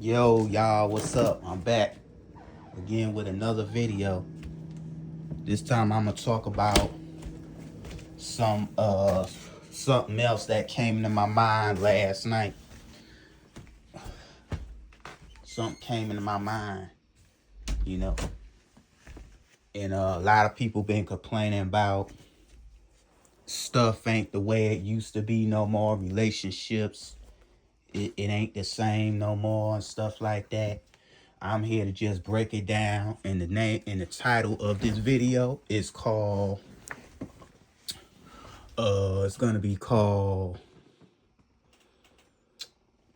Yo, y'all, what's up? I'm back again with another video. This time I'm gonna talk about something else that came to my mind last night. Something came into my mind, you know, and a lot of people been complaining about stuff ain't the way it used to be no more. Relationships, it ain't the same no more and stuff like that. I'm here to just break it down, and the title of this video is called it's gonna be called,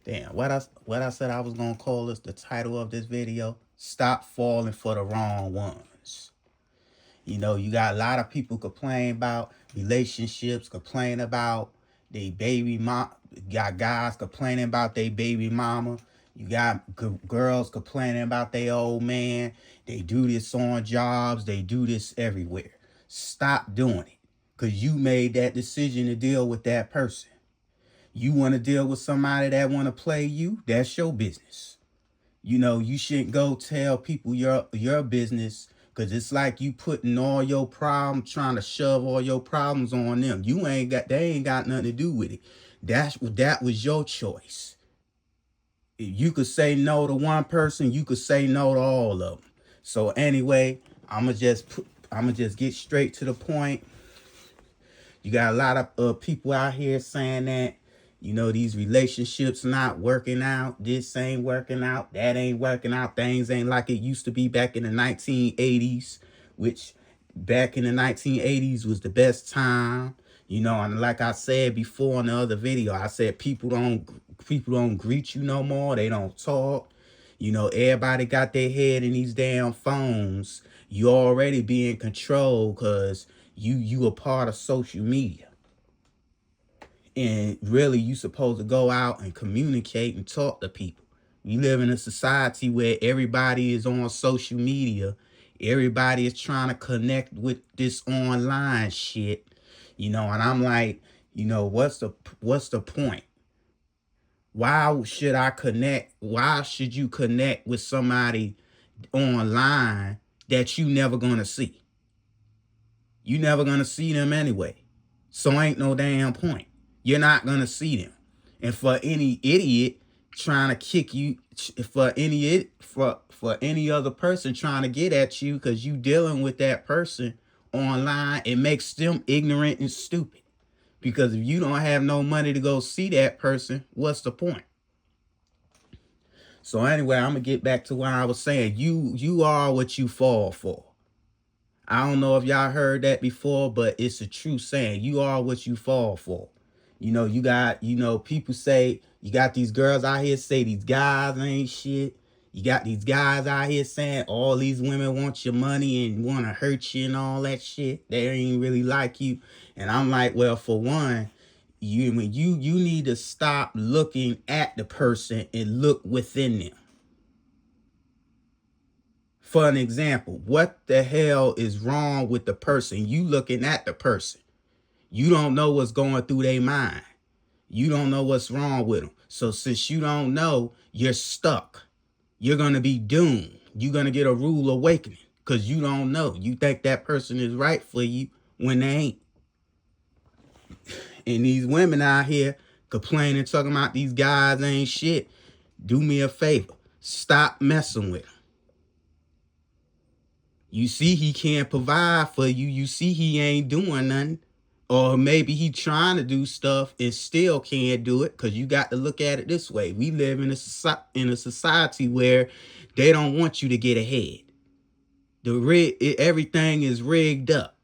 damn, what I said I was gonna call this, the title of this video: Stop Falling for the Wrong Ones. You know, you got a lot of people complain about relationships, complain about they baby mom. Got guys complaining about their baby mama. You got girls complaining about their old man. They do this on jobs. They do this everywhere. Stop doing it, because you made that decision to deal with that person. You want to deal with somebody that want to play you, that's your business. You know, you shouldn't go tell people your business, because it's like you putting all your problems, trying to shove all your problems on them. They ain't got nothing to do with it. That was your choice. You could say no to one person, you could say no to all of them. So anyway, I'ma just get straight to the point. You got a lot of people out here saying that, you know, these relationships not working out. This ain't working out. That ain't working out. Things ain't like it used to be back in the 1980s, which back in the 1980s was the best time. You know, and like I said before in the other video, I said people don't greet you no more. They don't talk. You know, everybody got their head in these damn phones. You already being controlled because you a part of social media. And really, you supposed to go out and communicate and talk to people. We live in a society where everybody is on social media. Everybody is trying to connect with this online shit. You know, and I'm like, you know, what's the point? Why should I connect? Why should you connect with somebody online that you never gonna see? You never gonna see them anyway. So ain't no damn point. You're not gonna see them. And for any idiot trying to kick you, for any other person trying to get at you because you dealing with that person online, it makes them ignorant and stupid. Because if you don't have no money to go see that person, what's the point? So anyway, I'm gonna get back to what I was saying. You are what you fall for. I don't know if y'all heard that before, but it's a true saying. You are what you fall for. You know, people say, you got these girls out here say these guys ain't shit. You got these guys out here saying all these women want your money and want to hurt you and all that shit. They ain't really like you. And I'm like, well, for one, you need to stop looking at the person and look within them. For an example, what the hell is wrong with the person? You looking at the person. You don't know what's going through their mind. You don't know what's wrong with them. So since you don't know, you're stuck. You're going to be doomed. You're going to get a rude awakening because you don't know. You think that person is right for you when they ain't. And these women out here complaining, talking about these guys ain't shit. Do me a favor. Stop messing with them. You see he can't provide for you. You see he ain't doing nothing. Or maybe he trying to do stuff and still can't do it, because you got to look at it this way. We live in a society where they don't want you to get ahead. Everything is rigged up.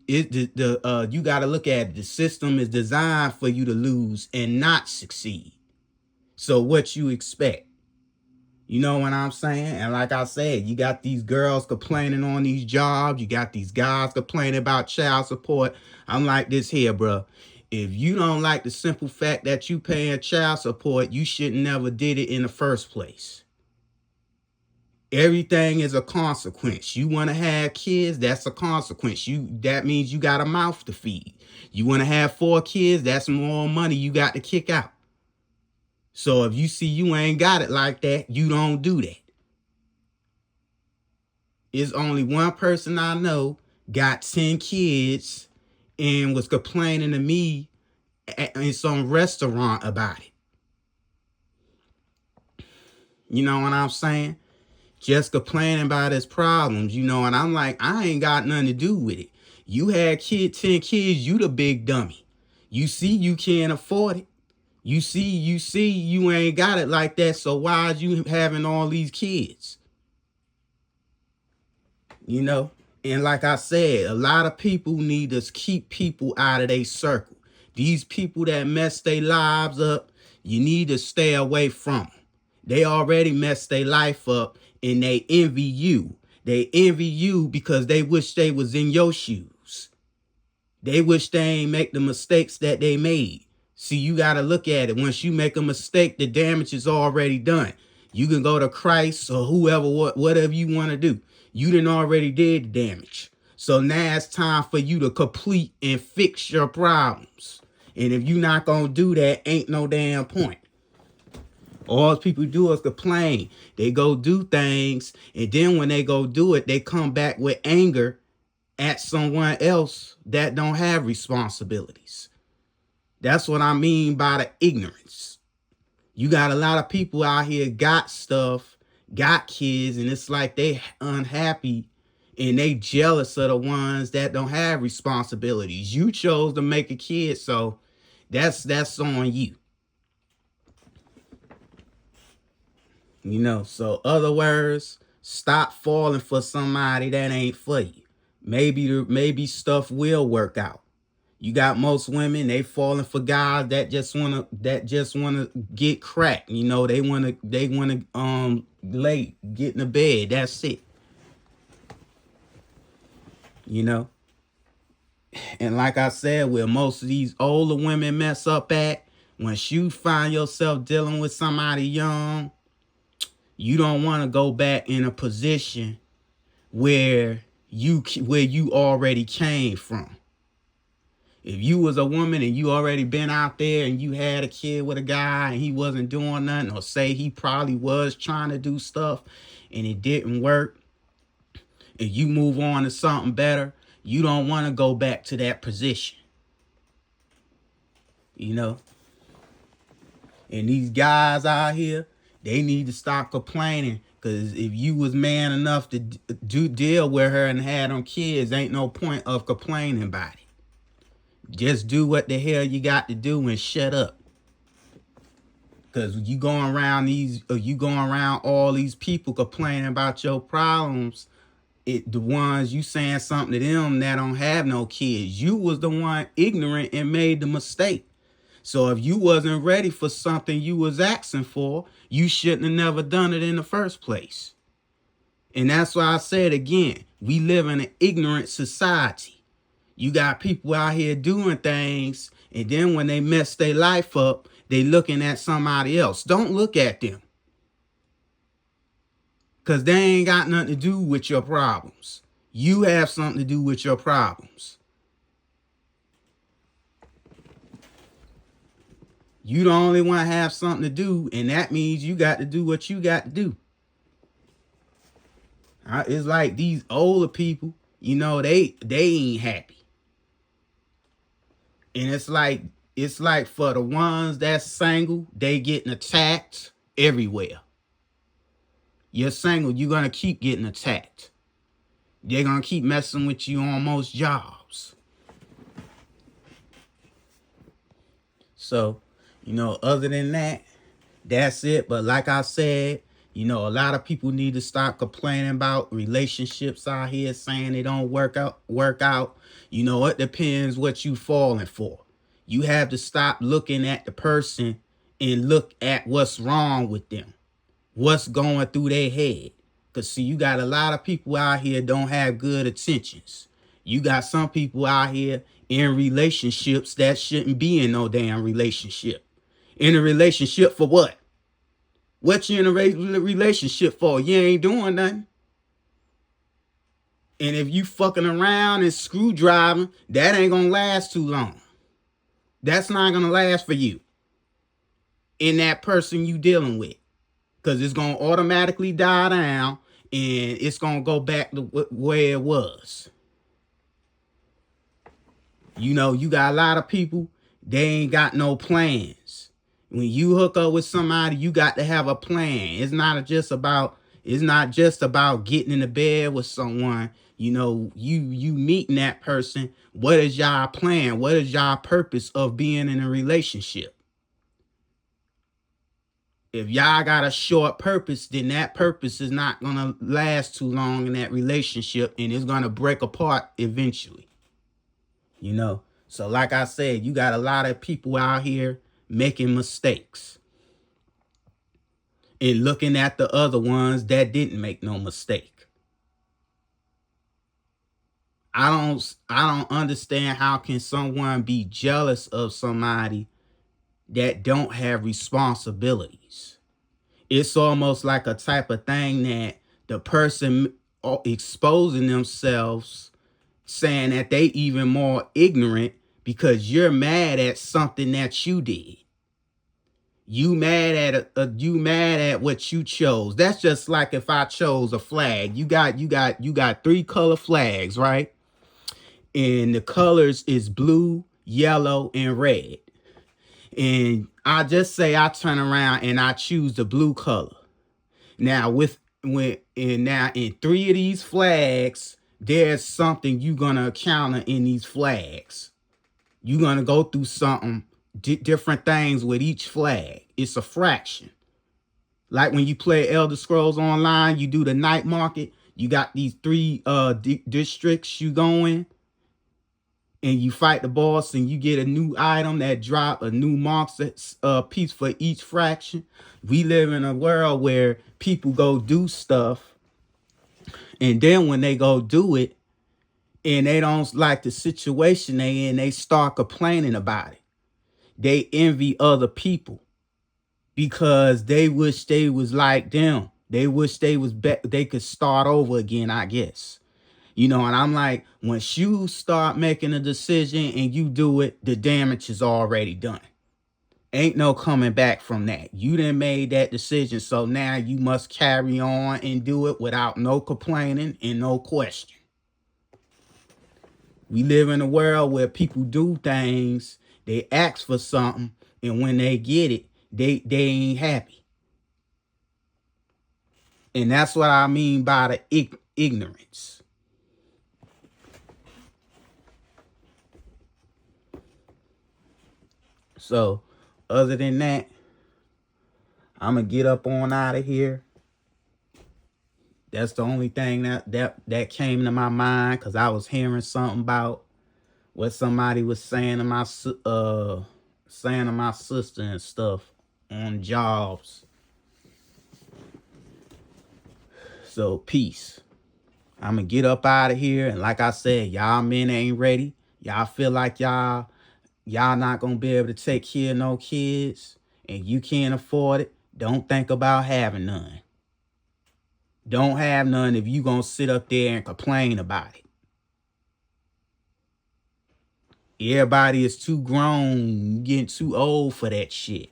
You got to look at it. The system is designed for you to lose and not succeed. So what you expect? You know what I'm saying? And like I said, you got these girls complaining on these jobs. You got these guys complaining about child support. I'm like this here, bro. If you don't like the simple fact that you paying child support, you should never did it in the first place. Everything is a consequence. You want to have kids, that's a consequence. That means you got a mouth to feed. You want to have 4 kids, that's more money you got to kick out. So if you see you ain't got it like that, you don't do that. It's only one person I know got 10 kids and was complaining to me in some restaurant about it. You know what I'm saying? Just complaining about his problems, and I'm like, I ain't got nothing to do with it. You had 10 kids, you the big dummy. You see you can't afford it. You see you ain't got it like that, so why is you having all these kids? And like I said, a lot of people need to keep people out of their circle. These people that mess their lives up, you need to stay away from them. They already messed their life up and they envy you. They envy you because they wish they was in your shoes. They wish they ain't make the mistakes that they made. See, you got to look at it. Once you make a mistake, the damage is already done. You can go to Christ or whoever, whatever you want to do. You done already did the damage. So now it's time for you to complete and fix your problems. And if you're not going to do that, ain't no damn point. All people do is complain. They go do things, and then when they go do it, they come back with anger at someone else that don't have responsibilities. That's what I mean by the ignorance. You got a lot of people out here got stuff, got kids, and it's like they unhappy and they jealous of the ones that don't have responsibilities. You chose to make a kid, so that's on you. So other words, stop falling for somebody that ain't for you. Maybe stuff will work out. You got most women, they falling for guys that just wanna get cracked. They wanna get in the bed. That's it. And like I said, where most of these older women mess up at, once you find yourself dealing with somebody young, you don't want to go back in a position where you already came from. If you was a woman and you already been out there and you had a kid with a guy and he wasn't doing nothing, or say he probably was trying to do stuff and it didn't work, and you move on to something better, you don't want to go back to that position. And these guys out here, they need to stop complaining, because if you was man enough to deal with her and had them kids, ain't no point of complaining about it. Just do what the hell you got to do and shut up. Because you going around all these people complaining about your problems, the ones you saying something to them that don't have no kids. You was the one ignorant and made the mistake. So if you wasn't ready for something you was asking for, you shouldn't have never done it in the first place. And that's why I said again, we live in an ignorant society. You got people out here doing things, and then when they mess their life up, they looking at somebody else. Don't look at them, because they ain't got nothing to do with your problems. You have something to do with your problems. You the only one have something to do, and that means you got to do what you got to do. It's like these older people, they ain't happy. And it's like for the ones that's single, they getting attacked everywhere. You're single, you're going to keep getting attacked. They're going to keep messing with you on most jobs. So, other than that, that's it. But like I said, a lot of people need to stop complaining about relationships out here, saying they don't work out. It depends what you falling for. You have to stop looking at the person and look at what's wrong with them, what's going through their head. Because, see, you got a lot of people out here don't have good intentions. You got some people out here in relationships that shouldn't be in no damn relationship. In a relationship for what? What you in a relationship for? You ain't doing nothing. And if you fucking around and screwdriving, that ain't gonna last too long. That's not gonna last for you. in that person you dealing with, because it's going to automatically die down and it's going to go back to where it was. You know, you got a lot of people, they ain't got no plans. When you hook up with somebody, you got to have a plan. It's not just about getting in the bed with someone. You know, you meeting that person. What is y'all plan? What is y'all purpose of being in a relationship? If y'all got a short purpose, then that purpose is not going to last too long in that relationship, and it's going to break apart eventually. You know, so like I said, you got a lot of people out here making mistakes and looking at the other ones that didn't make no mistake. I don't understand how can someone be jealous of somebody that don't have responsibilities. It's almost like a type of thing that the person exposing themselves, saying that they even more ignorant because you're mad at something that you did. You mad at what you chose. That's just like if I chose a flag. You got 3 color flags, right? And the colors is blue, yellow, and red. And I just say I turn around and I choose the blue color. Now in 3 of these flags, there's something you're gonna encounter in these flags. You're gonna go through something, different things with each flag. It's a fraction. Like when you play Elder Scrolls Online, you do the night market. You got these 3 districts you go in, and you fight the boss, and you get a new item that drop a new marks piece for each fraction. We live in a world where people go do stuff, and then when they go do it, and they don't like the situation they in, they start complaining about it. They envy other people because they wish they was like them. They wish they could start over again, I guess. You know, and I'm like, once you start making a decision and you do it, the damage is already done. Ain't no coming back from that. You done made that decision, so now you must carry on and do it without no complaining and no question. We live in a world where people do things, they ask for something, and when they get it, they ain't happy. And that's what I mean by the ignorance. So, other than that, I'm going to get up on out of here. That's the only thing that came to my mind, because I was hearing something about what somebody was saying to my sister and stuff on jobs. So, peace. I'm going to get up out of here. And like I said, y'all men ain't ready. Y'all feel like y'all not going to be able to take care of no kids, and you can't afford it. Don't think about having none. Don't have none if you going to sit up there and complain about it. Everybody is too grown, getting too old for that shit.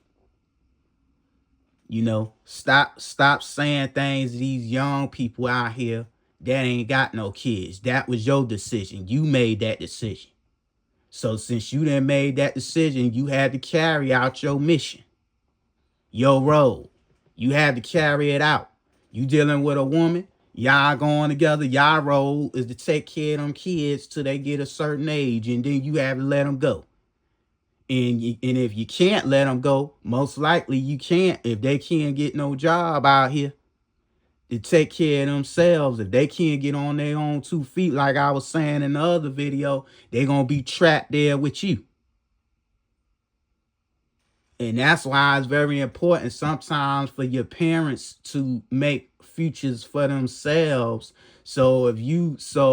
You know, stop saying things to these young people out here that ain't got no kids. That was your decision. You made that decision. So since you done made that decision, you had to carry out your mission, your role. You had to carry it out. You dealing with a woman, y'all going together. Y'all role is to take care of them kids till they get a certain age, and then you have to let them go. And if you can't let them go, most likely you can't. If they can't get no job out here to take care of themselves, if they can't get on their own 2 feet, like I was saying in the other video, they're going to be trapped there with you. And that's why it's very important sometimes for your parents to make futures for themselves. So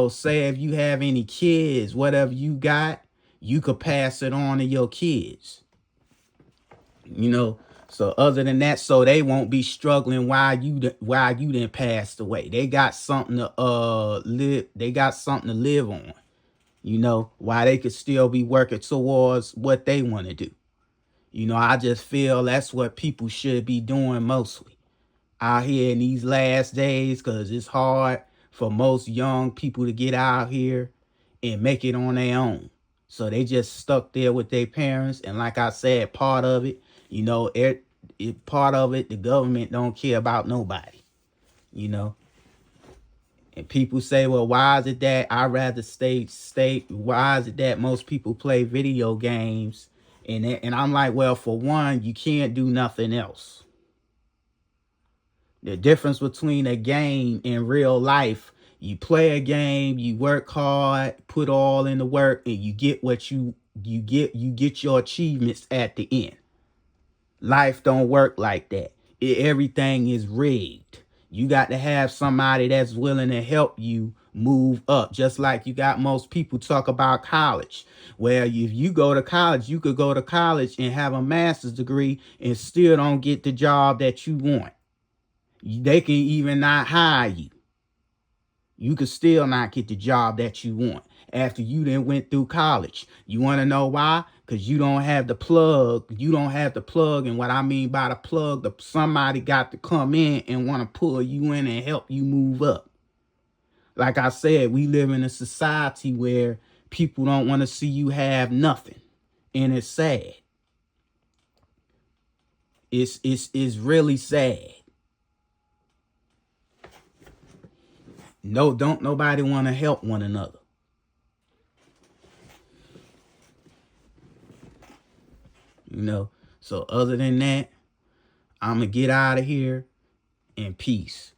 say if you have any kids, whatever you got, you could pass it on to your kids. You know, so other than that, so they won't be struggling while you done passed away. They got something to live. They got something to live on. You know, while they could still be working towards what they want to do. You know, I just feel that's what people should be doing mostly out here in these last days, because it's hard for most young people to get out here and make it on their own. So they just stuck there with their parents. And like I said, part of it, you know, part of it, the government don't care about nobody, you know. And people say, well, why is it that I'd rather why is it that most people play video games? And I'm like, well, for one, you can't do nothing else. The difference between a game and real life, you play a game, you work hard, put all in the work, and you get what you get your achievements at the end. Life don't work like that. Everything is rigged. You got to have somebody that's willing to help you move up. Just like you got most people talk about college, where if you go to college, you could go to college and have a master's degree and still don't get the job that you want. They can even not hire you. You could still not get the job that you want after you then went through college. You want to know why? Because you don't have the plug. You don't have the plug. And what I mean by the plug, somebody got to come in and want to pull you in and help you move up. Like I said, we live in a society where people don't want to see you have nothing. And it's sad. It's really sad. No, don't nobody want to help one another. You know, so other than that, I'm going to get out of here in peace.